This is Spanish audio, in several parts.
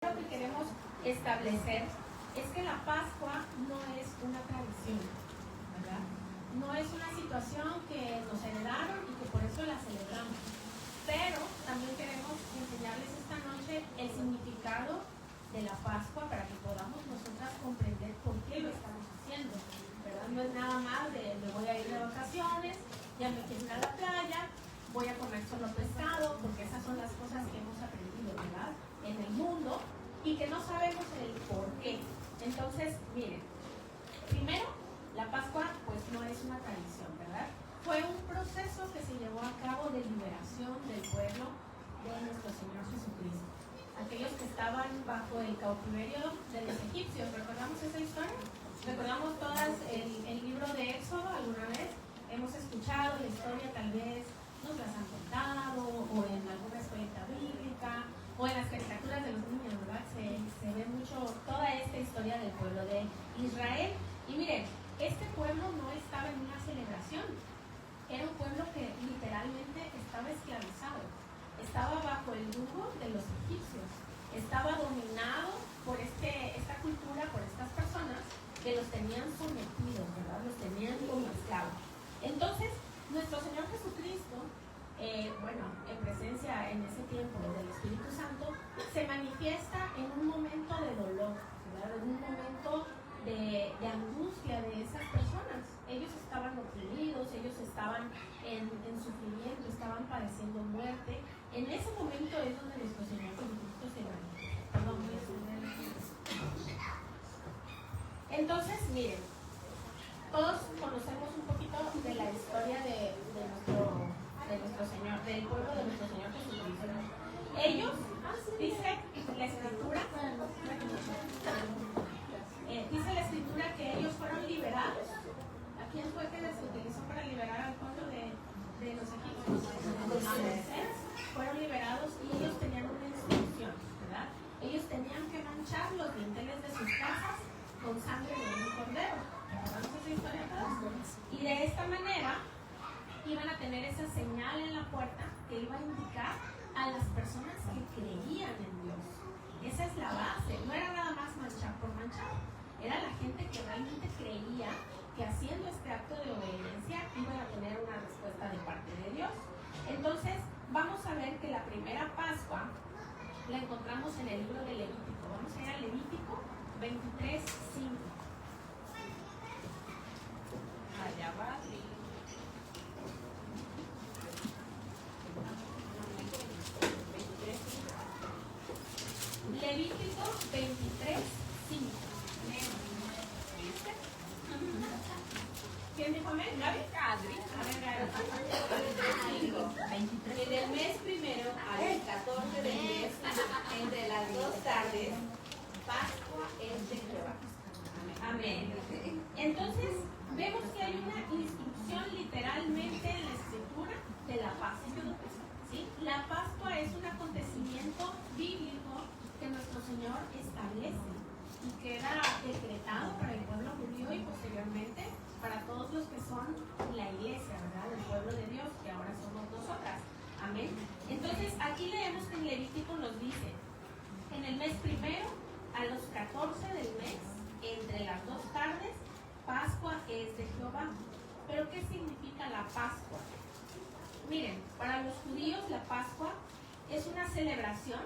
Lo que queremos establecer es que la Pascua no es una tradición, ¿verdad? No es una situación que nos heredaron y que por eso la celebramos. Pero también queremos enseñarles esta noche el significado de la Pascua para que podamos nosotras comprender por qué lo estamos haciendo, ¿verdad? No es nada más de me voy a ir de vacaciones, ya me quiero ir a la playa, voy a comer solo pescado, porque esas son las cosas que hemos aprendido, ¿verdad? En el mundo, y que no sabemos el por qué. Entonces, miren, primero, la Pascua pues no es una tradición, ¿verdad? Fue un proceso que se llevó a cabo de liberación del pueblo de nuestro Señor Jesucristo. Aquellos que estaban bajo el cautiverio de los egipcios, ¿recordamos esa historia? ¿Recordamos todas el libro de Éxodo alguna vez? Hemos escuchado la historia, tal vez nos las han contado, o en alguna escuela bíblica, o en las caricaturas de los niños, ¿verdad? Se ve mucho toda esta historia del pueblo de Israel. Y miren, este pueblo no estaba en una celebración, era un pueblo que literalmente estaba esclavizado, estaba bajo el yugo de los egipcios, estaba dominado por esta cultura, por estas personas que los tenían sometidos, ¿verdad? Los tenían como esclavos. Entonces, nuestro Señor Jesucristo, en presencia en ese tiempo del Espíritu Santo, se manifiesta en un momento de dolor, ¿verdad? En un momento de angustia de esas personas. Ellos estaban oprimidos, ellos estaban en sufrimiento, estaban padeciendo muerte. En ese momento es donde nuestro Señor Jesucristo se manifiesta. Perdón, voy a poner aquí. Entonces, miren, todos conocemos un poquito de la historia de nuestro Señor, del pueblo de nuestro Señor Jesucristo. Ellos, dice la escritura que ellos fueron liberados. ¿A quién fue que les utilizó para liberar al pueblo de los egipcios? A Moisés. Fueron liberados y ellos tenían una instrucción, ¿verdad? Ellos tenían que manchar los dinteles de sus casas con sangre de un cordero. ¿Recordamos esa historia todos? Y de esta manera iban a tener esa señal en la puerta que iba a indicar a las personas que creían en Dios. Esa es la base, no era nada más manchar por manchar, era la gente que realmente creía que haciendo este acto de obediencia iban a tener una respuesta de parte de Dios. Entonces, vamos a ver que la primera Pascua la encontramos en el libro de Levítico. Vamos a ir a Levítico 23:5. Allá va. Levítico 23:5. ¿Quién dijo amén? ¿Gaby? Adri. A ver, Gaby. 23. En el mes primero al 14 del mes, entre las 2 tardes, Pascua es de Jehová. Amén. Entonces, vemos que hay una instrucción literalmente en la escritura de la Pascua. ¿Sí? La Pascua es un acontecimiento bíblico que nuestro Señor establece y que era decretado para el pueblo judío y posteriormente para todos los que son la iglesia, ¿verdad? El pueblo de Dios, que ahora somos nosotras. Amén. Entonces, aquí leemos que en Levítico nos dice, en el mes primero, a los 14 del mes, entre las 2 tardes, Pascua es de Jehová. ¿Pero qué significa la Pascua? Miren, para los judíos la Pascua es una celebración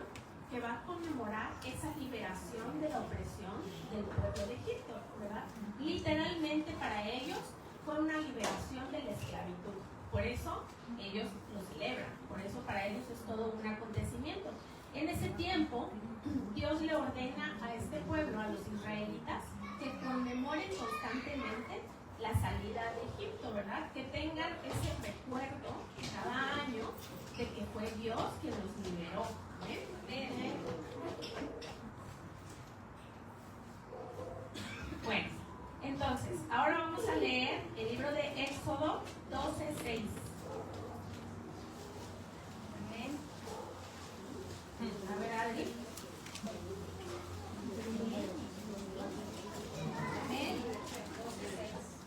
que va a conmemorar esa liberación de la opresión del pueblo de Egipto, ¿verdad? Literalmente para ellos fue una liberación de la esclavitud. Por eso ellos lo celebran, por eso para ellos es todo un acontecimiento. En ese tiempo, Dios le ordena a este pueblo, a los israelitas, que conmemoren constantemente la salida de Egipto, ¿verdad? Que tengan ese recuerdo cada año de que fue Dios quien los liberó. ¿Ven? Bueno, entonces, ahora vamos a leer el libro de Éxodo 12:6. Amén. A ver, Adri. Amén.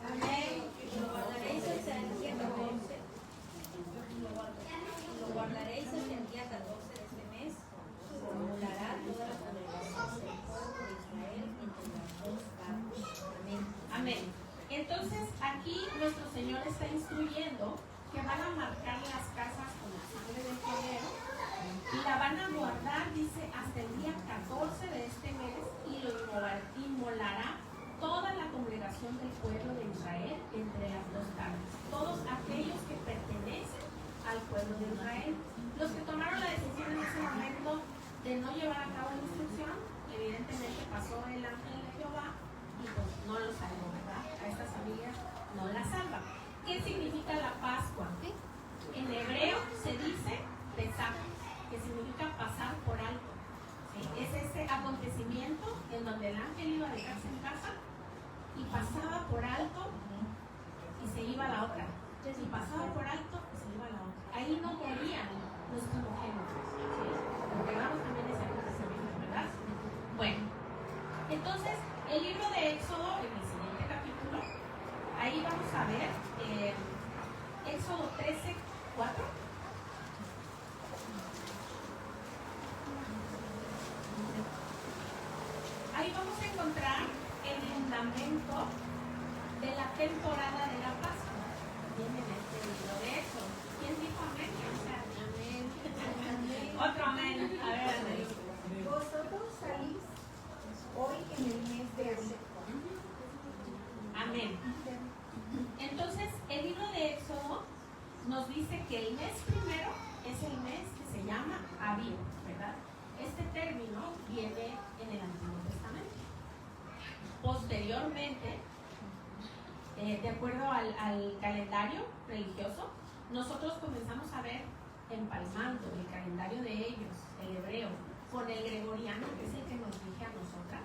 Amén. Lo guardaréis hasta el día 14. Lo guardaréis hasta el día 14 de este mes. Se formulará aquí nuestro Señor está instruyendo que van a marcar las casas con la sangre del cordero y la van a guardar, dice, hasta el día 14 de este mes y lo inmolará toda la congregación del pueblo de Israel entre las 2 tardes. Todos aquellos que pertenecen al pueblo de Israel. Los que tomaron la decisión en ese momento de no llevar a cabo la instrucción, evidentemente pasó el ángel de Jehová y pues no lo salvó, ¿verdad? A estas familias no las salva. ¿Qué significa la Pascua? En hebreo se dice Pesaj, que significa pasar por alto. ¿Sí? Es ese acontecimiento en donde el ángel iba a dejarse en casa y pasaba por alto y se iba a la otra. Y pasaba por alto y se iba a la otra. Ahí no morían los primogénitos. ¿Sí? Porque vamos también ese acontecimiento, ¿verdad? Bueno, entonces el libro de Éxodo, en el siguiente capítulo, ahí vamos a ver Éxodo 13, 4. Ahí vamos a encontrar el fundamento de la temporada de la Pascua. Viene en este libro de Éxodo. ¿Quién dijo amén? Amén. Otro amén. A ver, Andrés. Vosotros salís hoy en el mes de abril. Amén. Entonces, el libro de Éxodo nos dice que el mes primero es el mes que se llama Abib, ¿verdad? Este término viene en el Antiguo Testamento. Posteriormente, de acuerdo al calendario religioso, nosotros comenzamos a ver, empalmando el calendario de ellos, el hebreo, con el gregoriano, que es el que nos rige a nosotras.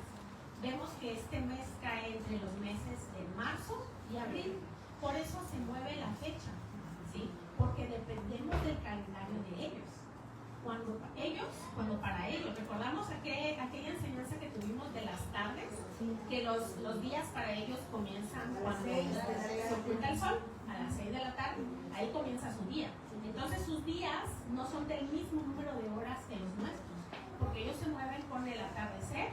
Vemos que este mes cae entre los meses de marzo y abril. Por eso se mueve la fecha, ¿sí? Porque dependemos del calendario de ellos. Cuando para ellos, recordamos aquella enseñanza que tuvimos de las tardes, que los días para ellos comienzan cuando se oculta el sol, a las 6 de la tarde, ahí comienza su día. Entonces sus días no son del mismo número de horas que los nuestros, porque ellos se mueven con el atardecer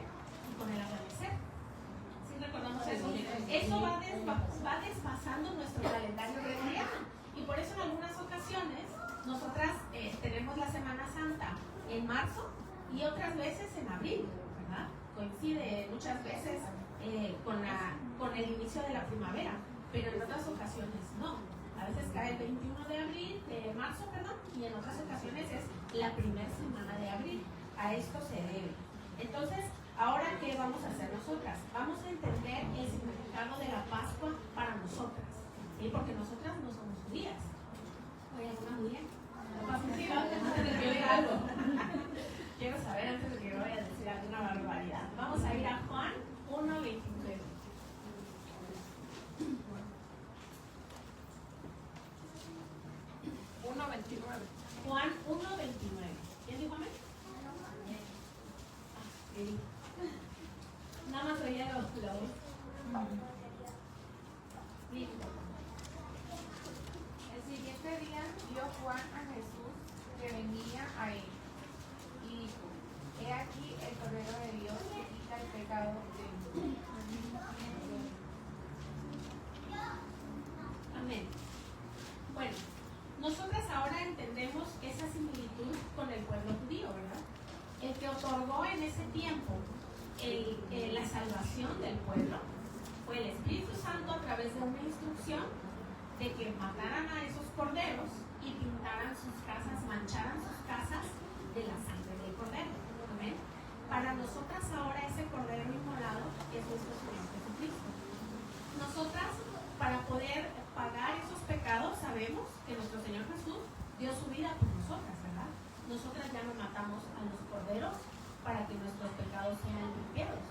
y con el amanecer. ¿Sí recordamos eso? Eso va desfasando nuestro calendario gregoriano. Y por eso en algunas ocasiones nosotras tenemos la Semana Santa en marzo y otras veces en abril, ¿verdad? Coincide muchas veces con el inicio de la primavera, pero en otras ocasiones no. A veces cae el 21 de marzo, y en otras ocasiones es la primera semana de abril. A esto se debe. Entonces, ahora, ¿qué vamos a hacer nosotras? Vamos a entender el significado de la Pascua para nosotras, ¿sí? Porque nosotras no somos judías. ¿Hay alguna judía? Antes de que yo diga algo. Quiero saber antes de que yo vaya a decir alguna barbaridad. Vamos a ir a Juan 1:29. Juan 1:29. ¿Quién dijo amén? Nada más oía la voz. El siguiente día vio Juan a Jesús que venía a él y dijo: He aquí el Cordero de Dios que quita el pecado del mundo. Amén. Bueno, nosotras ahora entendemos esa similitud con el pueblo judío, ¿verdad? El que otorgó en ese tiempo la salvación del pueblo fue el Espíritu Santo a través de una instrucción de que mataran a esos corderos y pintaran sus casas, mancharan sus casas de la sangre del cordero. ¿Amén? Para nosotras ahora ese cordero inmolado es nuestro Señor Jesucristo. Nosotras, para poder pagar esos pecados, sabemos que nuestro Señor Jesús dio su vida por nosotras, ¿verdad? Nosotras ya no matamos a los corderos para que nuestros pecados sean limpiados.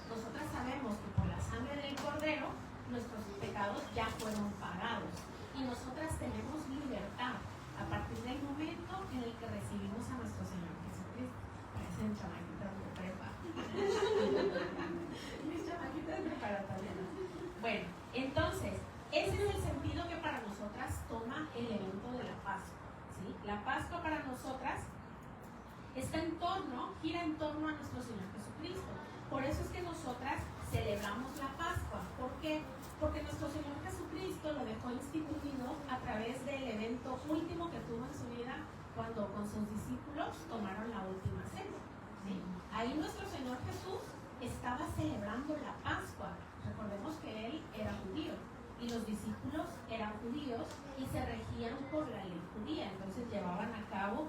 Nosotras sabemos que por la sangre del cordero nuestros pecados ya fueron pagados y nosotras tenemos libertad a partir del momento en el que recibimos a nuestro Señor Jesucristo. Parecen chamaquitas de prepa. Mis chamaquitas preparatorias. Bueno, entonces, ese es el sentido que para nosotras toma el evento de la Pascua, ¿sí? La Pascua para nosotras gira en torno a nuestro Señor Jesucristo. Por eso es que nosotras celebramos la Pascua. ¿Por qué? Porque nuestro Señor Jesucristo Jesucristo lo dejó instituido a través del evento último que tuvo en su vida cuando con sus discípulos tomaron la última cena. ¿Sí? Ahí nuestro Señor Jesús estaba celebrando la Pascua. Recordemos que Él era judío y los discípulos eran judíos y se regían por la ley judía. Entonces llevaban a cabo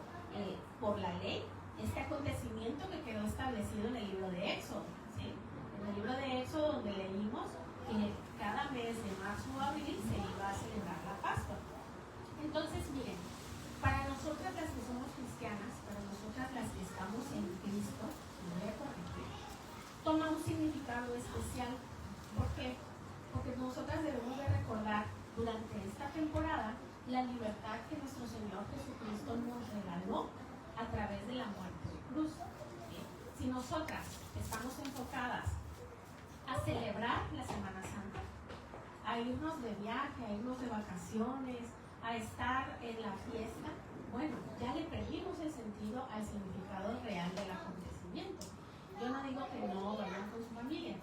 por la ley este acontecimiento que quedó establecido en el libro de Éxodo. ¿Sí? En el libro de Éxodo, donde leímos que cada mes de marzo o abril se iba a celebrar la Pascua. Entonces, miren, para nosotras las que somos cristianas, para nosotras las que estamos en Cristo, voy a corregir, toma un significado especial. ¿Por qué? Porque nosotras debemos de recordar durante esta temporada la libertad que nuestro Señor Jesucristo nos regaló a través de la muerte de cruz. ¿Sí? Si nosotras estamos enfocadas a celebrar la Semana Santa, a irnos de viaje, a irnos de vacaciones, a estar en la fiesta, bueno, ya le perdimos el sentido al significado real del acontecimiento. Yo no digo que no vayan con su familia,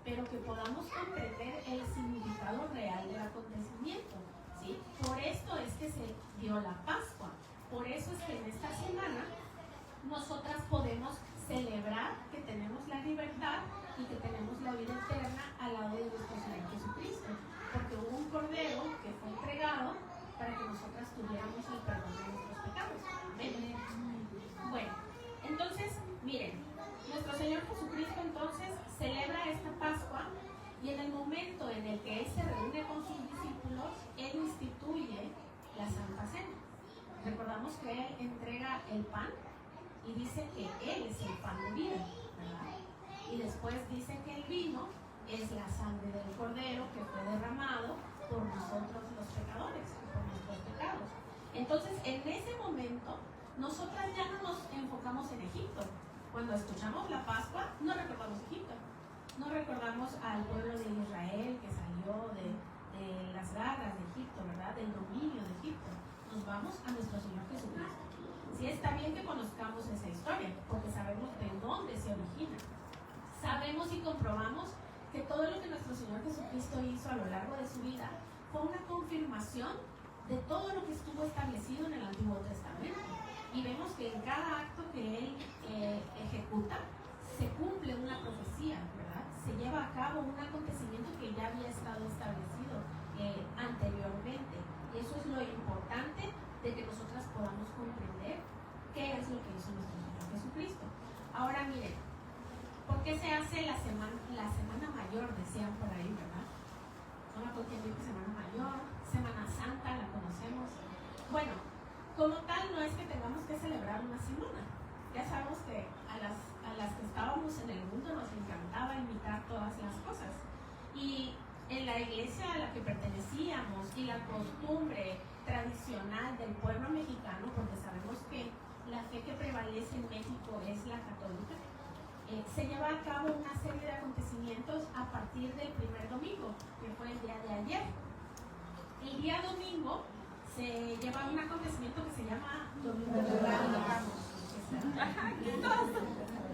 pero que podamos comprender el significado real del acontecimiento, ¿sí? Por esto es que se dio la Pascua, por eso es que en esta semana nosotras podemos celebrar que tenemos la libertad y que tenemos la vida eterna al lado de nuestro Señor Jesucristo, porque hubo un cordero que fue entregado para que nosotras tuviéramos el perdón de nuestros pecados. Amén. Bueno, entonces, miren, nuestro Señor Jesucristo entonces celebra esta Pascua y en el momento en el que Él se reúne con sus discípulos, Él instituye la Santa Cena. Recordamos que Él entrega el pan y dice que Él es el pan de vida, ¿verdad? Y después dice que el vino es la sangre del Cordero que fue derramado por nosotros los pecadores, por nuestros pecados. Entonces, en ese momento, nosotras ya no nos enfocamos en Egipto. Cuando escuchamos la Pascua, no recordamos Egipto. No recordamos al pueblo de Israel que salió de las garras de Egipto, ¿verdad? Del dominio de Egipto. Nos vamos a nuestro Señor Jesucristo. Sí, está bien que conozcamos esa historia, porque sabemos de dónde se origina. Sabemos y comprobamos que todo lo que nuestro Señor Jesucristo hizo a lo largo de su vida fue una confirmación de todo lo que estuvo establecido en el Antiguo Testamento. Y vemos que en cada acto que Él ejecuta, se cumple una profecía, ¿verdad? Se lleva a cabo un acontecimiento que ya había estado establecido anteriormente. Y eso es lo importante de que nosotras podamos comprender qué es lo que hizo nuestro Señor Jesucristo. Ahora miren, ¿por qué se hace la Semana Mayor? Decían por ahí, ¿verdad? No me acuerdo quién dijo Semana Mayor, Semana Santa, la conocemos. Bueno, como tal no es que tengamos que celebrar una semana. Ya sabemos que a las que estábamos en el mundo nos encantaba imitar todas las cosas. Y en la iglesia a la que pertenecíamos y la costumbre tradicional del pueblo mexicano, porque sabemos que la fe que prevalece en México es la católica, se lleva a cabo una serie de acontecimientos a partir del primer domingo, que fue el día de ayer. El día domingo se lleva un acontecimiento que se llama Domingo de Ramos.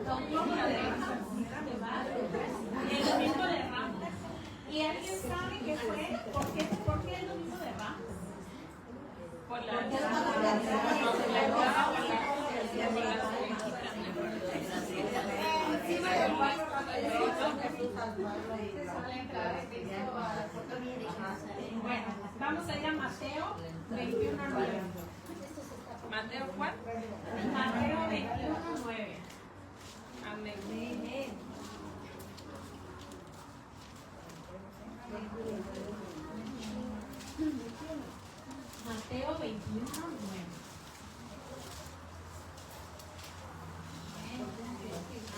Domingo de Ramos. El Domingo de Ramos. ¿Y alguien sabe qué fue? ¿Por qué el Domingo de Ramos? Por la Bueno, vamos a ir a Mateo 21:9. ¿Mateo cuál? Mateo 21:9. Amén. Mateo 21:9.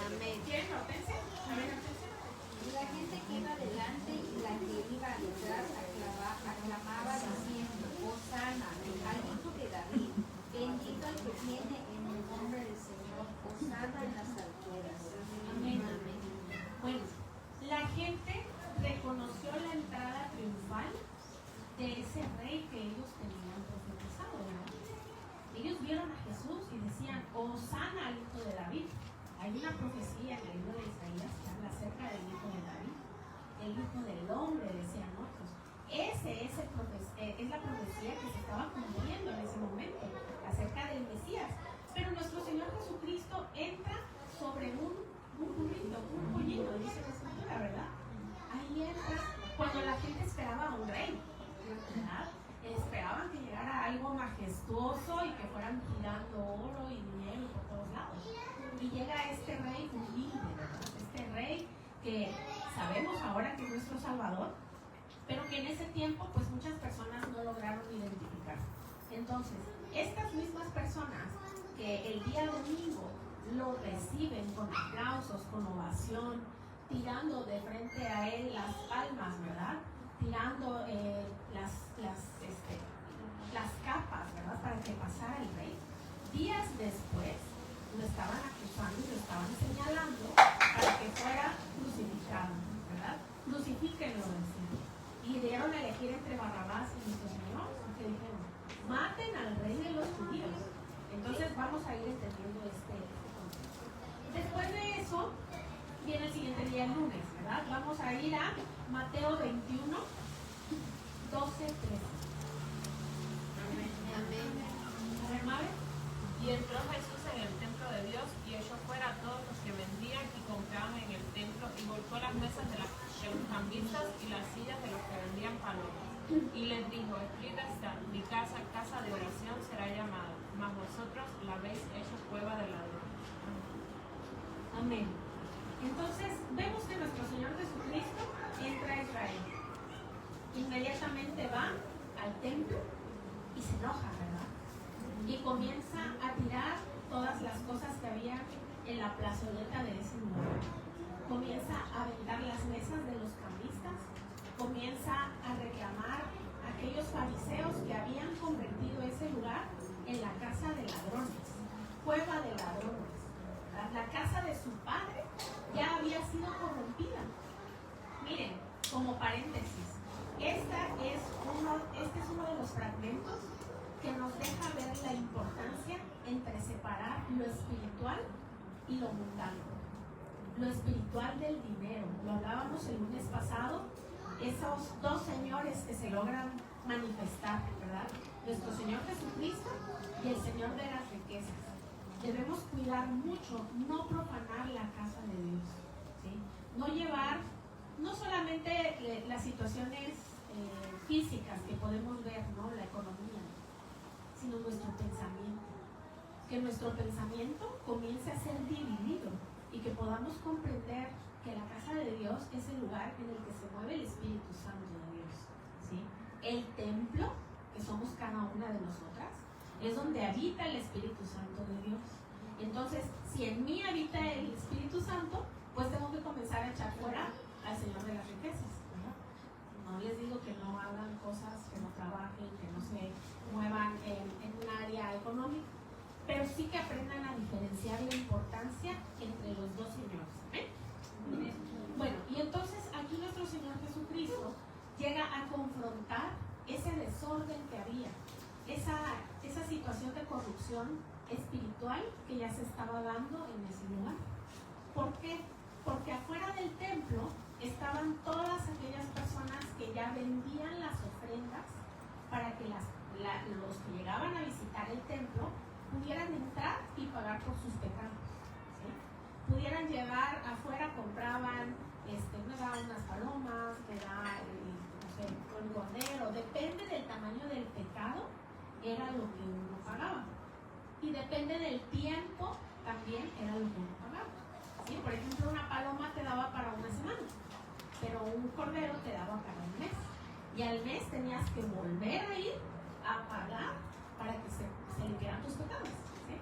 Amén. ¿Quieren Hortensia? A ver, Hortensia. La gente que iba delante y la que iba detrás aclamaba diciendo: Hosana al hijo de David, bendito el que viene en el nombre del Señor, Hosana en las alturas. ahora que es nuestro Salvador, pero que en ese tiempo pues muchas personas no lograron identificar. Entonces, estas mismas personas que el día domingo lo reciben con aplausos, con ovación, tirando de frente a él las palmas, ¿verdad? Tirando las capas, ¿verdad? Para que pasara el rey. Días después lo estaban acusando y lo estaban señalando para que fuera crucificado, ¿verdad? Crucifíquenlo, decían. Y dieron a elegir entre Barrabás y nuestro Señor, porque dijeron, maten al rey de los judíos. Entonces vamos a ir entendiendo este concepto. Después de eso, viene el siguiente día, el lunes, ¿verdad? Vamos a ir a Mateo 21, 12, 13. Amén. A ver, Mabel. Y entró Jesús en el templo de Dios y echó fuera a todos los que vendían y compraban en el templo y volcó las mesas de los cambistas y las sillas de los que vendían palomas. Y les dijo, escrita está, mi casa, casa de oración será llamada, mas vosotros la habéis hecho cueva de ladrones. Amén. Entonces, vemos que nuestro Señor Jesucristo entra a Israel. Inmediatamente va al templo y se enoja, ¿verdad? Y comienza a tirar todas las cosas que había en la plazoleta de ese lugar. Comienza a aventar las mesas de los cambistas, comienza a reclamar a aquellos fariseos que habían convertido ese lugar en la casa de ladrones, cueva de ladrones. La casa de su padre ya había sido corrompida. Miren, como paréntesis, este es uno de los fragmentos que nos deja ver la importancia entre separar lo espiritual y lo mundano. Lo espiritual del dinero. Lo hablábamos el lunes pasado, esos dos señores que se logran manifestar, ¿verdad? Nuestro Señor Jesucristo y el Señor de las riquezas. Debemos cuidar mucho, no profanar la casa de Dios, ¿sí? No llevar, no solamente las situaciones físicas que podemos ver, ¿no? La economía, sino nuestro pensamiento. Que nuestro pensamiento comience a ser dividido y que podamos comprender que la casa de Dios es el lugar en el que se mueve el Espíritu Santo de Dios, ¿sí? El templo, que somos cada una de nosotras, es donde habita el Espíritu Santo de Dios. Entonces, si en mí habita el Espíritu Santo, pues tengo que comenzar a echar fuera al Señor de las riquezas, ¿verdad? No les digo que no hagan cosas, que no trabajen, que no se muevan en un área económica, pero sí que aprendan a diferenciar la importancia entre los dos señores. ¿Eh? Bueno, y entonces aquí nuestro Señor Jesucristo llega a confrontar ese desorden que había, esa situación de corrupción espiritual que ya se estaba dando en ese lugar. ¿Por qué? Porque afuera del templo estaban todas aquellas personas que ya vendían las ofrendas para que los que llegaban a visitar el templo pudieran entrar y pagar por sus pecados, ¿sí? Pudieran llevar afuera, compraban, me da unas palomas, me da, no sé, un cordero, depende del tamaño del pecado, era lo que uno pagaba. Y depende del tiempo, también era lo que uno pagaba, ¿sí? Por ejemplo, una paloma te daba para una semana, pero un cordero te daba para un mes. Y al mes tenías que volver a ir a pagar para que se limpiaran tus pecados, ¿sí?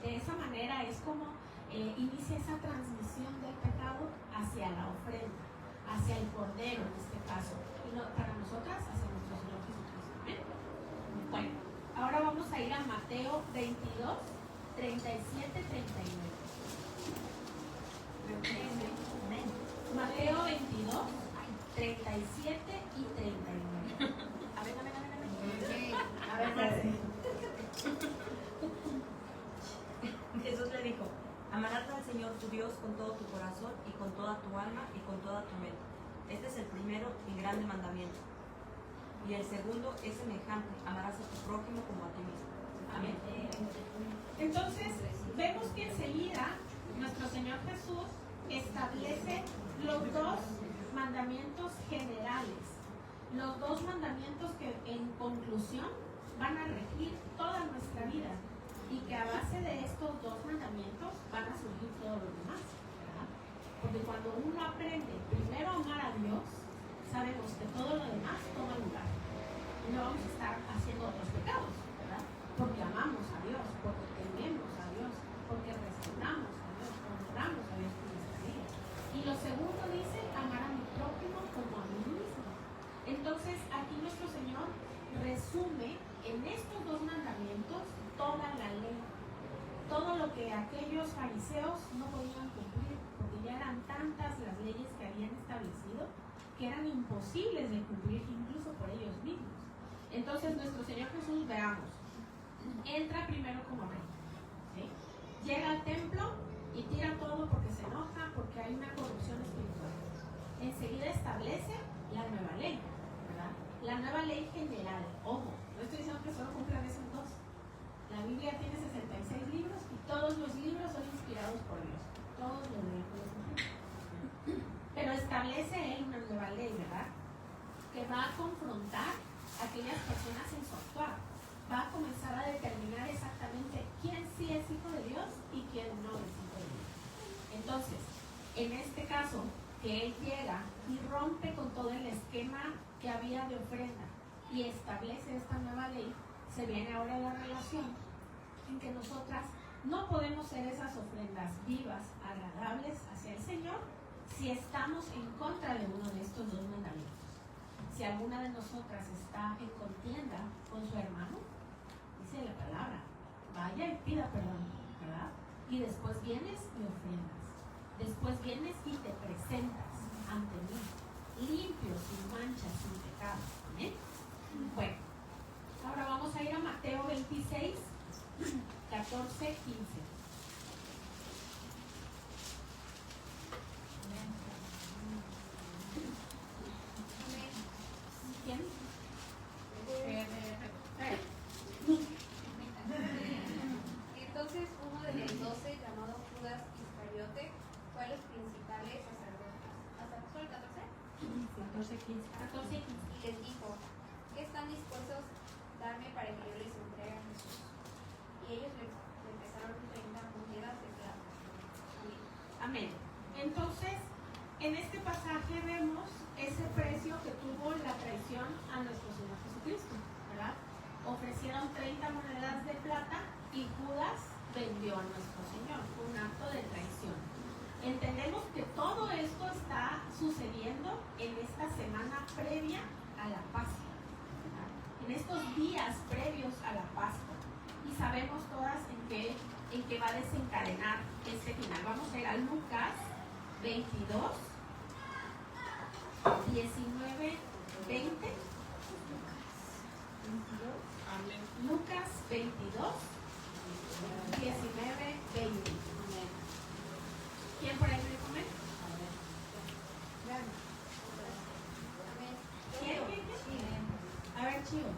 De esa manera es como inicia esa transmisión del pecado hacia la ofrenda, hacia el cordero en este caso, y no, para nosotras hacia nuestro Señor Jesucristo. ¿Eh? Bueno, ahora vamos a ir a Mateo 22, 37, 39. Mateo 22, 37 y 39. A ver. A ver, Marce. Jesús le dijo, amarás al Señor tu Dios con todo tu corazón y con toda tu alma y con toda tu mente. Este es el primero y grande mandamiento. Y el segundo es semejante, amarás a tu prójimo como a ti mismo. Amén. Entonces, vemos que enseguida nuestro Señor Jesús establece los dos mandamientos generales, los dos mandamientos que en conclusión van a regir toda nuestra vida y que a base de estos dos mandamientos van a surgir todos los demás, ¿verdad? Porque cuando uno aprende primero a amar a Dios, sabemos que todo lo demás toma lugar. Y no vamos a estar haciendo otros pecados, ¿verdad? Porque amamos a Dios, porque tememos a Dios, porque respetamos a Dios, honramos a Dios con nuestra vida. Y lo segundo dice, amar a mi prójimo como a mí mismo. Entonces, aquí nuestro Señor resume en estos dos mandamientos toda la ley. Todo lo que aquellos fariseos no podían cumplir, porque ya eran tantas las leyes que habían establecido que eran imposibles de cumplir incluso por ellos mismos. Entonces nuestro Señor Jesús, veamos, entra primero como rey, ¿sí? Llega al templo y tira todo porque se enoja, porque hay una corrupción espiritual. Enseguida establece la nueva ley, ¿verdad? La nueva ley general. Ojo, no estoy diciendo que solo cumplan esos dos. La Biblia tiene 66 libros y todos los libros son inspirados por Dios. Todos los debemos cumplir. Pero establece Él una nueva ley, ¿verdad? Que va a confrontar a aquellas personas en su actuar. Va a comenzar a determinar exactamente quién sí es hijo de Dios y quién no es hijo de Dios. Entonces, en este caso, que Él llega y rompe con todo el esquema que había de ofrenda y establece esta nueva ley, se viene ahora la relación en que nosotras no podemos ser esas ofrendas vivas, agradables hacia el Señor, si estamos en contra de uno de estos dos mandamientos. Si alguna de nosotras está en contienda con su hermano, dice la palabra, vaya y pida perdón, ¿verdad? Y después vienes y ofrendas. Después vienes y te presentas ante mí, limpio, sin mancha, sin pecado. ¿Amén? Bueno, ahora vamos a ir a Mateo 26, 14, 15. ¿Quién? Entonces uno de los 12, llamado Judas Iscariote, fue a los principales sacerdotes. ¿Hasta pasó el 14? 14, 15. 14, 15. Y les dijo, ¿qué están dispuestos a darme para que yo les entregue a Jesús? Y ellos le empezaron 30 monedas de plata. Amén. Entonces, en este pasaje vemos ese precio que tuvo la traición a nuestro Señor Jesucristo, ¿verdad? Ofrecieron 30 monedas de plata y Judas vendió a nuestro Señor. Fue un acto de traición. Entendemos que todo esto está sucediendo en esta semana previa a la Pascua, ¿verdad? En estos días previos a la Pascua. Y sabemos todas en qué va a desencadenar este final. Vamos a ir a Lucas 22, 19, 20. Amén. Lucas 22, 19, 20. ¿Quién por ahí quiere comer? ¿Quién? A ver, Chivo.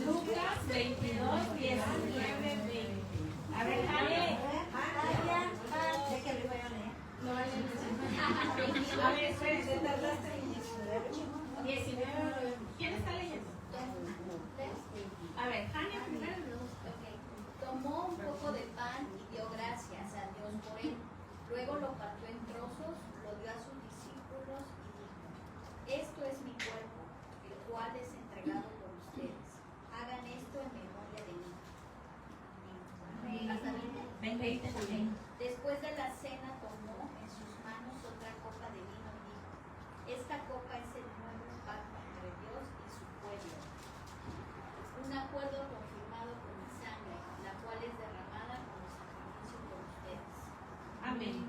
Lucas 22, 19, 20. A ver, Jale. No vale. A ver, espérense. 19. ¿Quién está leyendo? A ver, Jania primero. Tomó un poco de pan y dio gracias a Dios por él. Luego lo partió en trozos, lo dio a sus discípulos y dijo, esto es mi cuerpo, el cual es entregado por ustedes. Hagan esto en memoria de mí. ¿Hasta 20? 20 también. Después de la cena tomó en sus manos otra copa de vino y dijo, esta copa es el nuevo pacto entre Dios y su pueblo. Un acuerdo confirmado con mi sangre, la cual es derramada como sacrificio por ustedes. Amén.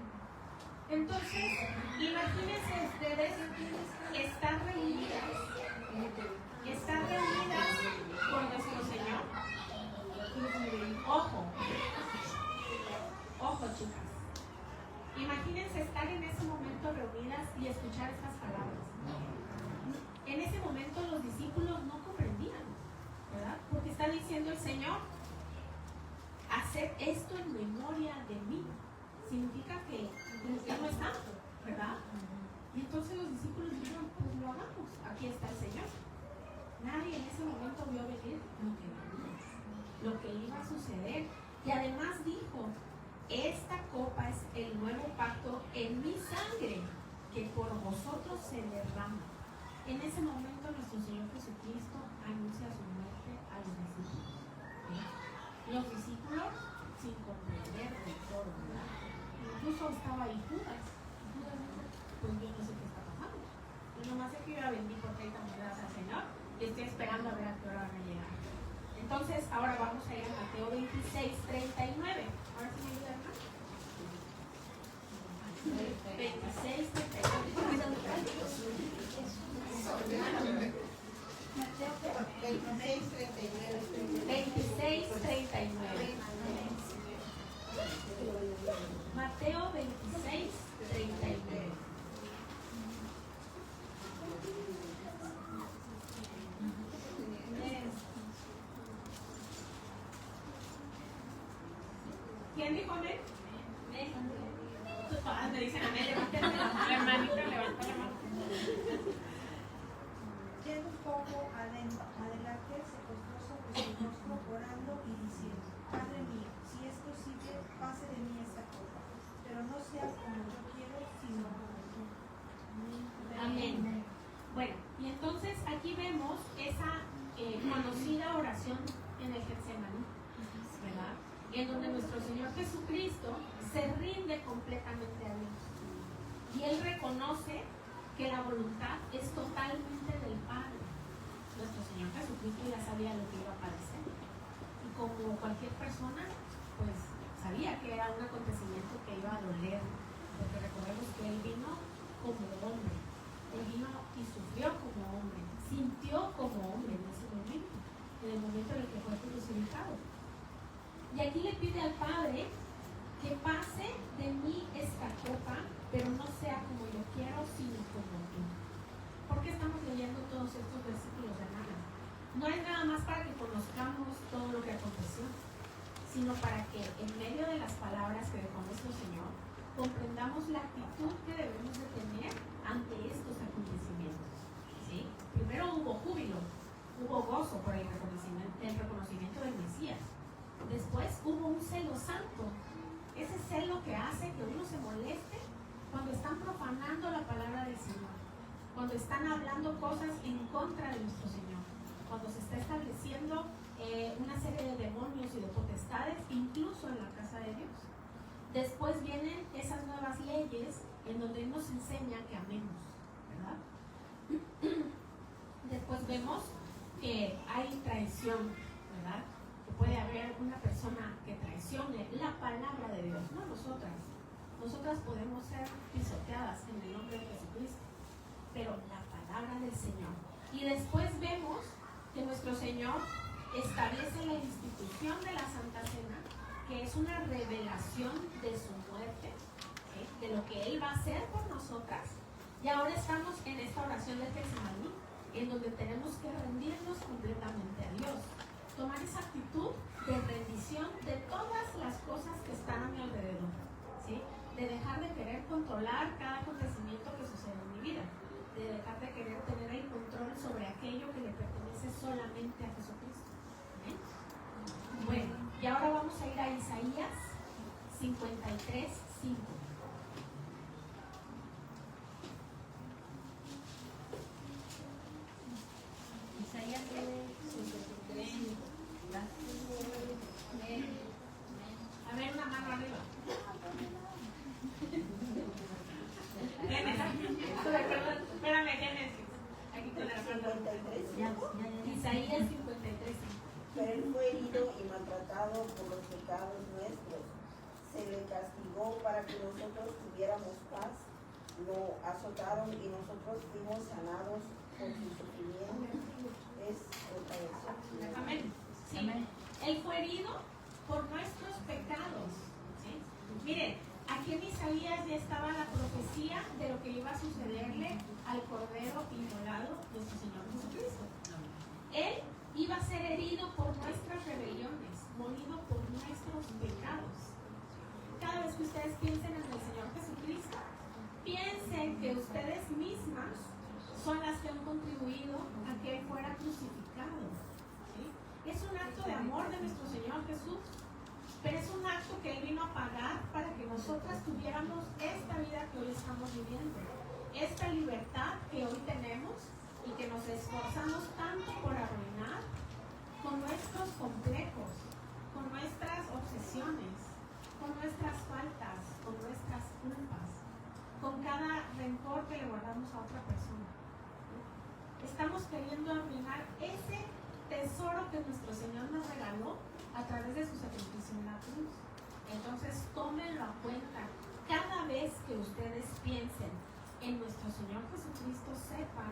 Entonces, imagínense ustedes, están reunidas con nuestro Señor. Ojo, chicas. Imagínense estar en ese momento reunidas y escuchar estas palabras. En ese momento los discípulos no comprendían, ¿verdad? Porque está diciendo el Señor, hacer esto en memoria de mí. Significa que Él no está, ¿verdad? Y entonces los discípulos dijeron, pues lo hagamos, aquí está el Señor. Nadie en ese momento vio venir lo que venía. lo que iba a suceder. Y además dijo, esta copa es el nuevo pacto en mi sangre, que por vosotros se derrama. En ese momento nuestro Señor Jesucristo anuncia su muerte a los discípulos. ¿Sí? Los discípulos sin comprender del todo, ¿verdad? Incluso estaba ahí Judas. Judas dijo, pues yo no sé qué está pasando. Yo nomás sé que yo vendí por 30 monedas al Señor y estoy esperando a ver a qué hora van a llegar. Entonces, ahora vamos a ir a Mateo 26, 39. Ahora sí me ayudan más. 26, 39. Mateo 26, 39. ¿Quién dijo amén? Tus papás me dicen amén, levanten la mano. La hermanita levanta la mano. Yendo un poco adelante, se postró sobre su rostro orando y diciendo, Padre mío, si es posible, pase de mí esta copa, pero no sea como yo quiero, sino como tú. Amén. Bueno, y entonces aquí vemos esa conocida oración en el Getsemaní, ¿verdad? En donde nuestro Señor Jesucristo se rinde completamente a Dios. Y Él reconoce que la voluntad es totalmente del Padre. Nuestro Señor Jesucristo ya sabía lo que iba a padecer. Y como cualquier persona, pues sabía que era un acontecimiento que iba a doler. Porque recordemos que Él vino como hombre. Él vino y sufrió como hombre. Sintió como hombre en ese momento. En el momento en el que fue crucificado. Y aquí le pide al Padre que pase de mí esta copa, pero no sea como yo quiero, sino como tú. ¿Por qué estamos leyendo todos estos versículos, hermanas? No es nada más para que conozcamos todo lo que aconteció, sino para que en medio de las palabras que dejó nuestro Señor, comprendamos la actitud que debemos de tener ante estos acontecimientos. ¿Sí? Primero hubo júbilo, hubo gozo por el reconocimiento del Mesías. Después hubo un celo santo, ese celo que hace que uno se moleste cuando están profanando la palabra del Señor, cuando están hablando cosas en contra de nuestro Señor, cuando se está estableciendo una serie de demonios y de potestades, incluso en la casa de Dios. Después vienen esas nuevas leyes en donde nos enseña que amemos, ¿verdad? Después vemos que hay traición, ¿verdad? Puede haber una persona que traicione la palabra de Dios, no nosotras. Nosotras podemos ser pisoteadas en el nombre de Jesucristo, pero la palabra del Señor. Y después vemos que nuestro Señor establece la institución de la Santa Cena, que es una revelación de su muerte, ¿sí? De lo que Él va a hacer por nosotras. Y ahora estamos en esta oración del Getsemaní, en donde tenemos que rendirnos completamente a Dios. Tomar esa actitud de rendición de todas las cosas que están a mi alrededor, ¿sí? De dejar de querer controlar cada acontecimiento que sucede en mi vida, de dejar de querer tener el control sobre aquello que le pertenece solamente a Jesucristo. ¿Sí? Bueno, y ahora vamos a ir a Isaías 53, 5. Isaías 53. A ver, una mano arriba. Espérame, Génesis. Aquí con la mano. 53. Isaías 53, 5. Pero él fue herido y maltratado por los pecados nuestros. Se le castigó para que nosotros tuviéramos paz. Lo azotaron y nosotros fuimos sanados por su sufrimiento. Es otra versión. Amén. Sí. Él fue herido por nuestros pecados. ¿Sí? Miren, aquí en Isaías ya estaba la profecía de lo que iba a sucederle al Cordero inmolado, nuestro Señor Jesucristo. Él iba a ser herido por nuestras rebeliones, molido por nuestros pecados. Cada vez que ustedes piensen en el Señor Jesucristo, piensen que ustedes mismas son las que han contribuido a que Él fuera crucificado. ¿Sí? Es un acto de amor de nuestro Señor que Él vino a pagar para que nosotras tuviéramos esta vida que hoy estamos viviendo, esta libertad que hoy tenemos y que nos esforzamos tanto por arruinar con nuestros complejos, con nuestras obsesiones, con nuestras faltas, con nuestras culpas, con cada rencor que le guardamos a otra persona. Estamos queriendo arruinar ese tesoro que nuestro Señor nos regaló a través de su sacrificio en la cruz. Entonces, tómenlo a cuenta. Cada vez que ustedes piensen en nuestro Señor Jesucristo, sepan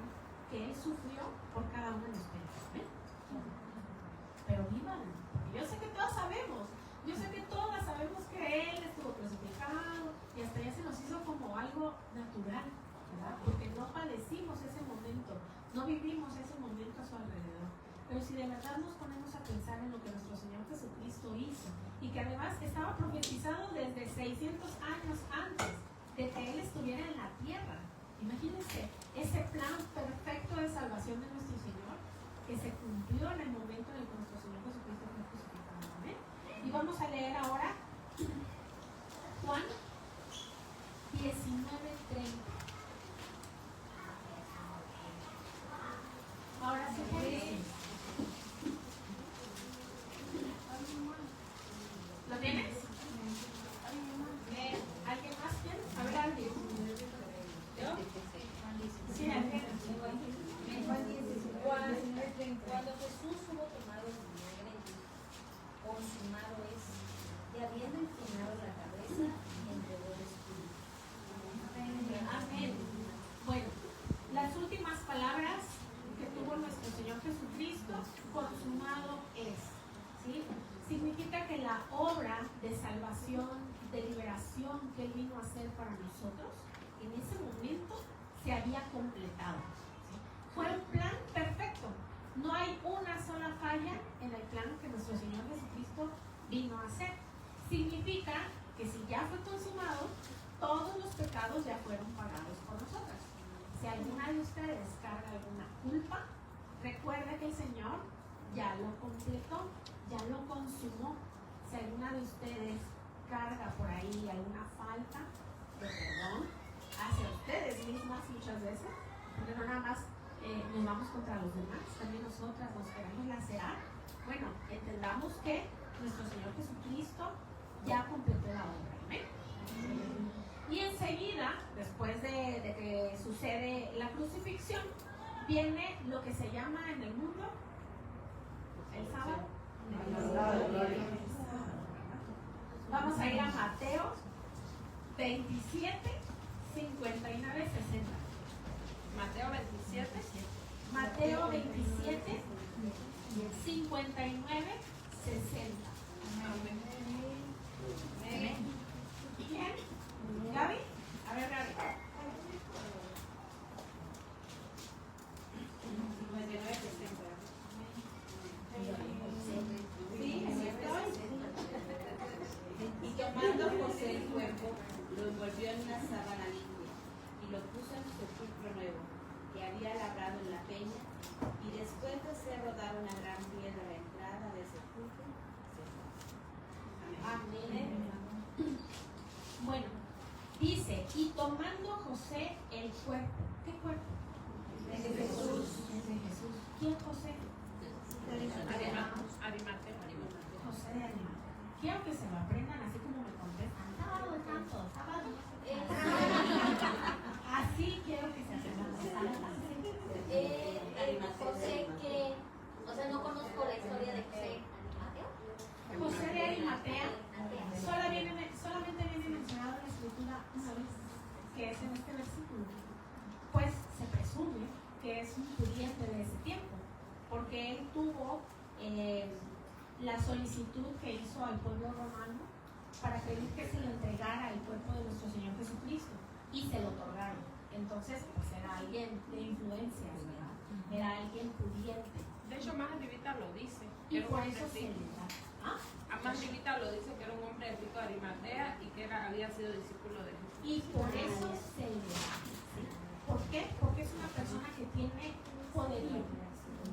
que Él sufrió por cada uno de ustedes. ¿Ven? Pero vivan, porque yo sé que todas sabemos. Yo sé que todas sabemos que Él estuvo crucificado y hasta ya se nos hizo como algo natural, ¿verdad? Porque no padecimos ese momento, no vivimos ese momento a su alrededor. Pero si de verdad nos ponemos a pensar en lo que nuestro Señor Jesucristo hizo y que además estaba profetizado desde 600 años antes de que Él estuviera en la tierra, imagínense ese plan perfecto de salvación de nuestro Señor que se cumplió en el momento en el que nuestro Señor Jesucristo fue crucificado. ¿Amén? Y vamos a leer ahora Juan 19:30. Ahora sí, ¿lo tienes? ¿Alguien más quiere? A ver, alguien. ¿Yo? Sí, alguien. Cuando Jesús hubo tomado el vinagre, dijo: consumado es, y habiendo inclinado la cabeza, entregó el espíritu. Amén. Bueno, las últimas palabras que tuvo nuestro Señor Jesucristo, consumado es, ¿sí? Significa que la obra de salvación, de liberación que Él vino a hacer para nosotros, en ese momento se había completado, ¿sí? Fue un plan perfecto. No hay una sola falla en el plan que nuestro Señor Jesucristo vino a hacer. Significa que si ya fue consumado, todos los pecados ya fueron pagados por nosotras. Si alguna de ustedes carga alguna culpa, recuerde que el Señor ya lo completó, ya lo consumó. Si alguna de ustedes carga por ahí alguna falta de perdón hacia ustedes mismas muchas veces, porque no nada más nos vamos contra los demás, también nosotras nos queremos lacerar. Bueno, entendamos que nuestro Señor Jesucristo ya completó la obra. ¿Amén? Y enseguida, después de que sucede la crucifixión, viene lo que se llama en el mundo el sábado. Vamos a ir a Mateo 27, 59, 60. Mateo 27. Mateo 27, 59, 60. Amén. ¿Quién? ¿Gaby? A ver, Gaby. 59, 60. Sí, así estoy. Y tomando José el cuerpo, lo envolvió en una sábana limpia y lo puso en su sepulcro nuevo, que había labrado en la peña, y después de hacer rodar una gran piedra a la entrada del sepulcro, se fue. Amén. Bueno, dice, y tomando José el cuerpo. ¿Qué cuerpo? De Jesús. De Jesús. ¿Quién José? Arimateo. José de Arimatea. Quiero que se lo aprendan así como me contestan. Sábado santo, sábado. Así quiero que se aprendan. José, que, o sea, no conozco la historia de José. José de Arimatea solamente viene mencionado en la escritura una vez, que es en este versículo. Pues se presume que es un pudiente de ese tiempo, porque él tuvo la solicitud que hizo al pueblo romano para pedir que se le entregara el cuerpo de nuestro Señor Jesucristo, y se lo otorgaron. Entonces, pues era alguien de influencias, ¿verdad? Era alguien pudiente. De hecho, más arribita lo dice. Y Era un por hombre eso se rico. le da. ¿Ah? Más arribita lo dice que era un hombre rico de Arimatea y que había sido discípulo de Jesús. Y por eso se le da. ¿Sí? ¿Por qué? Porque es una persona que tiene poderío.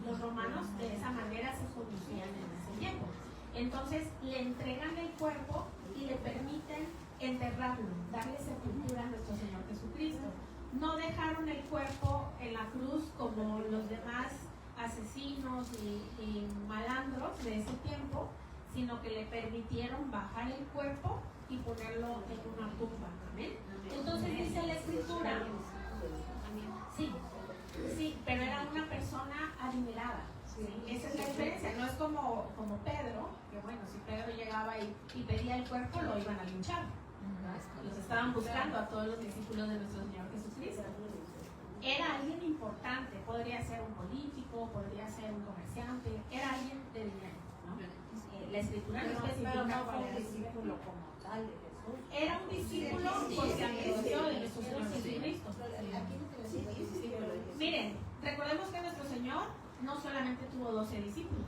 Los romanos de esa manera se conducían en ese tiempo. Entonces le entregan el cuerpo y le permiten enterrarlo, darle sepultura a nuestro Señor Jesucristo. No dejaron el cuerpo en la cruz como los demás asesinos y malandros de ese tiempo, sino que le permitieron bajar el cuerpo y ponerlo en una tumba. ¿Amén? Entonces dice la Escritura, sí, pero era una persona adinerada. ¿Sí? Esa es la diferencia. No es como Pedro, que bueno, si Pedro llegaba y pedía el cuerpo, lo iban a linchar. Los estaban buscando a todos los discípulos de nuestro Señor Jesucristo. Era alguien importante, podría ser un político, podría ser un comerciante, era alguien de dinero, ¿no? La Escritura no especifica cuál era el discípulo como tal de Jesús. Era un discípulo porque aprendió de nuestro Señor Jesucristo. Miren, recordemos que nuestro Señor no solamente tuvo 12 discípulos,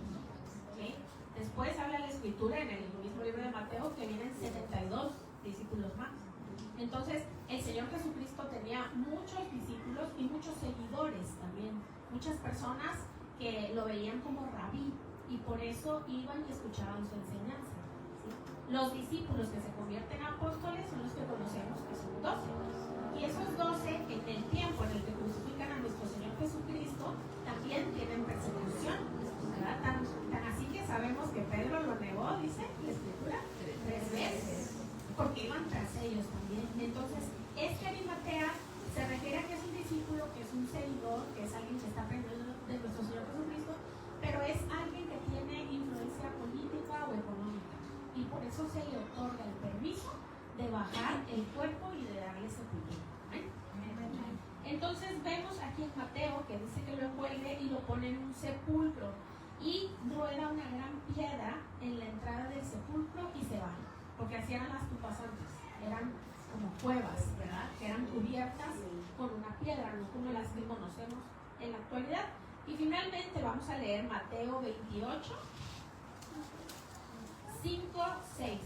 ¿sí? Después habla la Escritura en el mismo libro de Mateo que vienen 72 discípulos más. Entonces, el Señor Jesucristo tenía muchos discípulos y muchos seguidores también, muchas personas que lo veían como rabí y por eso iban y escuchaban su enseñanza, ¿sí? Los discípulos que se convierten en apóstoles son los que conocemos que son 12. Y esos 12, en el tiempo en el que crucifican a nuestro Señor Jesucristo, también tienen persecución, ¿verdad? Tan así que sabemos que Pedro lo negó, dice la Escritura, 3 veces. Porque iban tras ellos también. Entonces, Arimatea se refiere a que es un discípulo, que es un seguidor, que es alguien que está aprendiendo de nuestro Señor Jesucristo, pero es alguien que tiene influencia política o económica. Y por eso se le otorga el permiso de bajar el cuerpo y de darle sepultura. Entonces, vemos aquí en Mateo que dice que lo envuelve y lo pone en un sepulcro. Y rueda una gran piedra en la entrada del sepulcro y se va. Porque así eran las tumbas antes, eran como cuevas, ¿verdad? Que eran cubiertas con una piedra, no como las que conocemos en la actualidad. Y finalmente vamos a leer Mateo 28, 5, 6.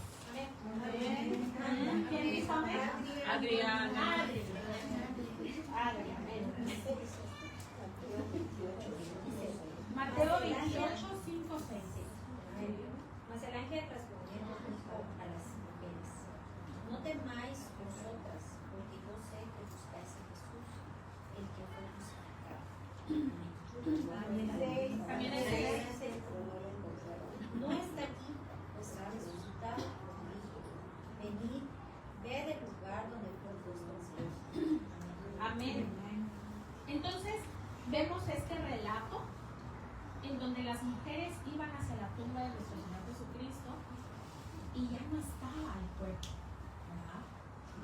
¿Quién dijo amén? Adriana. Mateo 28, 5, 6. Mas el ángel respondiendo dijo a las mujeres: No temáis vosotras, porque yo sé que buscáis a Jesús, el que fue crucificado. También es seis. No está aquí, pues ha resucitado como dijo. Venid, ved el lugar donde fue puesto el Señor. Amén. Entonces, vemos este relato en donde las mujeres iban hacia la tumba de nuestro Señor Jesucristo y ya no estaba el cuerpo, ¿verdad?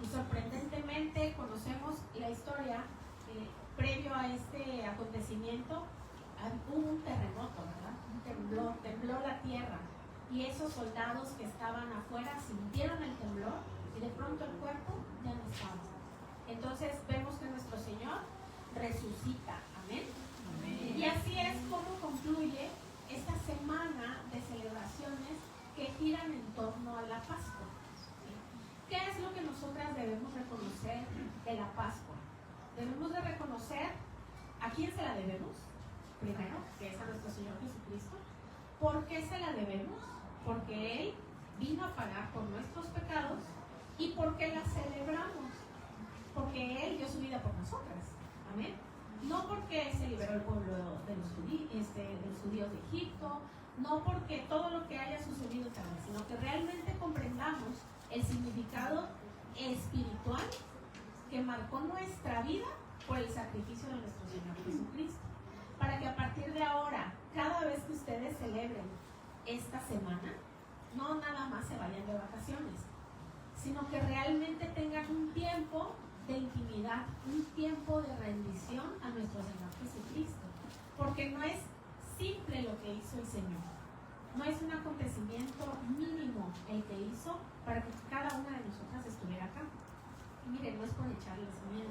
Y sorprendentemente conocemos la historia previo a este acontecimiento. Hubo un terremoto, ¿verdad? Tembló la tierra y esos soldados que estaban afuera sintieron el temblor y de pronto el cuerpo ya no estaba. Entonces vemos que nuestro Señor resucita. Amén. Amén. Y así es como concluye esta semana de celebraciones que giran en torno a la Pascua. ¿Sí? ¿Qué es lo que nosotras debemos reconocer de la Pascua? Debemos de reconocer a quién se la debemos, primero, que es a nuestro Señor Jesucristo. ¿Por qué se la debemos? Porque Él vino a pagar por nuestros pecados y porque la celebramos, porque Él dio su vida por nosotras. Amén. No porque se liberó el pueblo de los judíos de Egipto, no porque todo lo que haya sucedido también, sino que realmente comprendamos el significado espiritual que marcó nuestra vida por el sacrificio de nuestro Señor Jesucristo. Para que a partir de ahora, cada vez que ustedes celebren esta semana, no nada más se vayan de vacaciones, sino que realmente tengan un tiempo de intimidad, un tiempo de rendición a nuestro Señor Jesucristo, porque no es simple lo que hizo el Señor, no es un acontecimiento mínimo el que hizo para que cada una de nosotras estuviera acá. Y miren, no es por echarles miedo,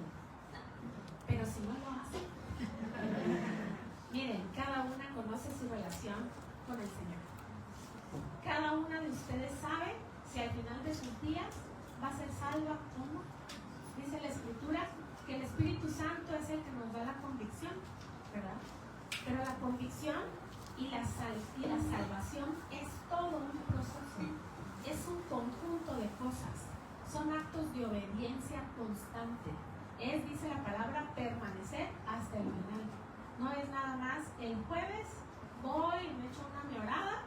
pero si no lo hacen, miren, cada una conoce su relación con el Señor, cada una de ustedes sabe si al final de sus días va a ser salva o no. Dice la Escritura que el Espíritu Santo es el que nos da la convicción, ¿verdad? Pero la convicción y la salvación es todo un proceso, es un conjunto de cosas cosas, son actos de obediencia constante. Es, dice la palabra, permanecer hasta el final. No es nada más el jueves voy, me echo una miorada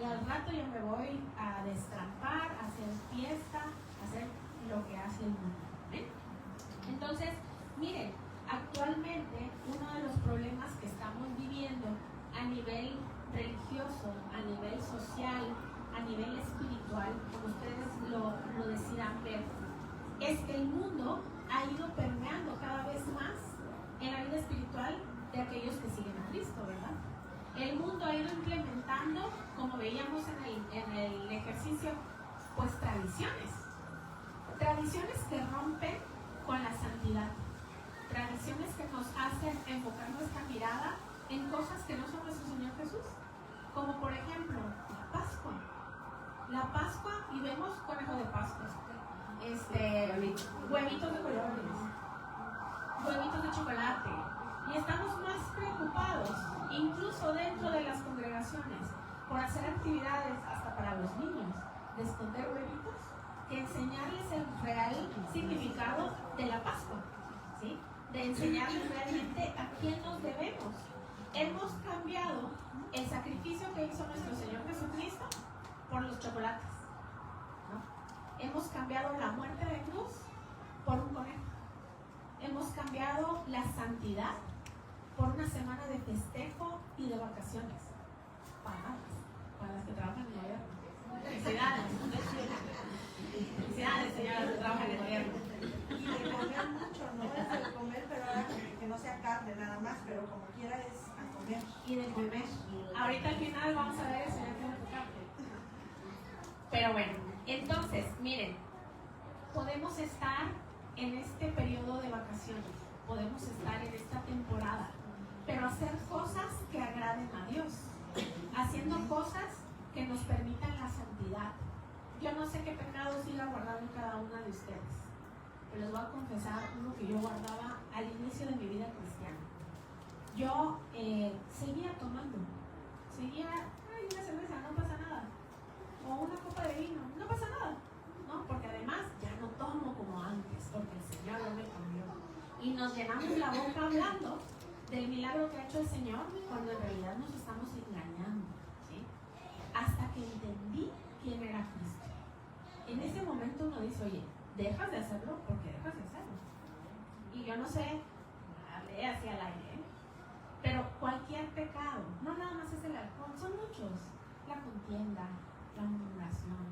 y al rato yo me voy a destrampar, a hacer fiesta, a hacer lo que hace el mundo. ¿Ven? Entonces, miren, actualmente uno de los problemas que estamos viviendo a nivel religioso, a nivel social, a nivel espiritual, como ustedes lo decidan ver, es que el mundo ha ido permeando cada vez más en la vida espiritual de aquellos que siguen a Cristo, ¿verdad? El mundo ha ido implementando, como veíamos en el ejercicio, pues tradiciones que rompen con la santidad, tradiciones que nos hacen enfocar nuestra mirada en cosas que no son nuestro Señor Jesús, como por ejemplo la Pascua, y vemos conejo de Pascua, huevitos de colores, huevitos de chocolate, y estamos más preocupados, incluso dentro de las congregaciones, por hacer actividades hasta para los niños, de esconder huevitos, que enseñarles el real significado de la Pascua, ¿sí? De enseñarles realmente a quién nos debemos. Hemos cambiado el sacrificio que hizo nuestro Señor Jesucristo por los chocolates, ¿no? Hemos cambiado la muerte de cruz por un conejo. Hemos cambiado la santidad por una semana de festejo y de vacaciones pagadas para las que trabajan en el gobierno. Felicidades. Felicidades, señoras que trabajan en el gobierno. Y de comer mucho, no es de comer, pero ahora que no sea carne nada más, pero como quiera es a comer. Y de comer. Ahorita al final vamos a ver eso, ya que me toca. Pero bueno, entonces, miren, podemos estar en este periodo de vacaciones, podemos estar en esta temporada, pero hacer cosas que agraden a Dios, haciendo cosas que nos permitan la santidad. Yo no sé qué pecados iba guardando cada una de ustedes, pero les voy a confesar uno que yo guardaba al inicio de mi vida cristiana. Yo seguía tomando, ay, una cerveza, no pasa nada, o una copa de vino, no pasa nada, ¿no? Porque además ya no tomo como antes, porque el Señor no me cambió. Y nos llenamos la boca hablando del milagro que ha hecho el Señor, cuando en realidad nos estamos engañando, ¿sí? Hasta que entendí quién era Cristo. En ese momento uno dice, oye, dejas de hacerlo porque dejas de hacerlo. Y yo no sé, hablé hacia el aire, ¿eh? Pero cualquier pecado, no nada más es el alcohol, son muchos. La contienda, la murmuración,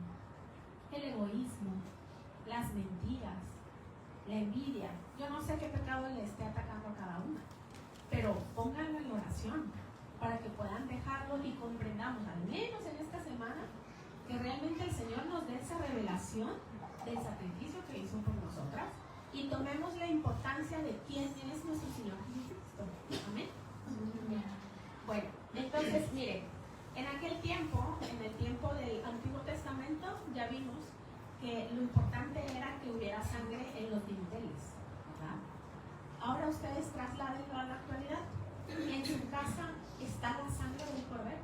el egoísmo, las mentiras, la envidia. Yo no sé qué pecado le esté atacando a cada una, pero pónganlo en oración para que puedan dejarlo y comprendamos, al menos en esta semana, que realmente el Señor nos dé esa revelación del sacrificio que hizo por nosotras y tomemos la importancia de quién es nuestro Señor Jesucristo. Amén. Bueno, entonces miren, en aquel tiempo, en el tiempo del Antiguo Testamento, ya vimos que lo importante era que hubiera sangre en los dinteles, ¿verdad? Ahora ustedes trasládenlo a la actualidad. En su casa está la sangre del Cordero.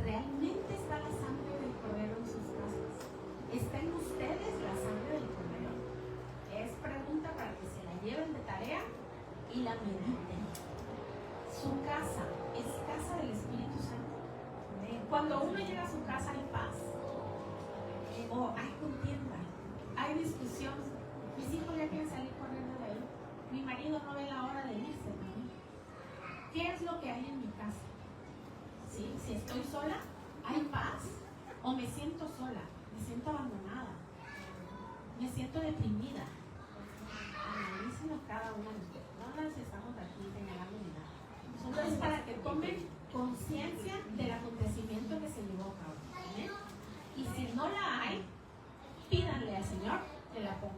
¿Realmente está la sangre del Cordero en sus casas? ¿Está en ustedes la sangre del Cordero? Es pregunta para que se la lleven de tarea y la mediten. Su casa es casa del Espíritu Santo. Cuando uno llega a su casa hay paz, o hay contienda, hay discusión. Mis hijos ya quieren salir corriendo de ahí. Mi marido no ve la hora de irse de mí. ¿Qué es lo que hay en mi casa? ¿Sí? Si estoy sola, ¿hay paz? ¿O me siento sola? ¿Me siento abandonada? ¿Me siento deprimida? Analícenlo cada uno de ustedes. No las estamos aquí señalando ni nada. Solo es para que tomen conciencia del acontecimiento que se llevó a cabo. ¿Bien? Y si no la hay, pídanle al Señor que la ponga.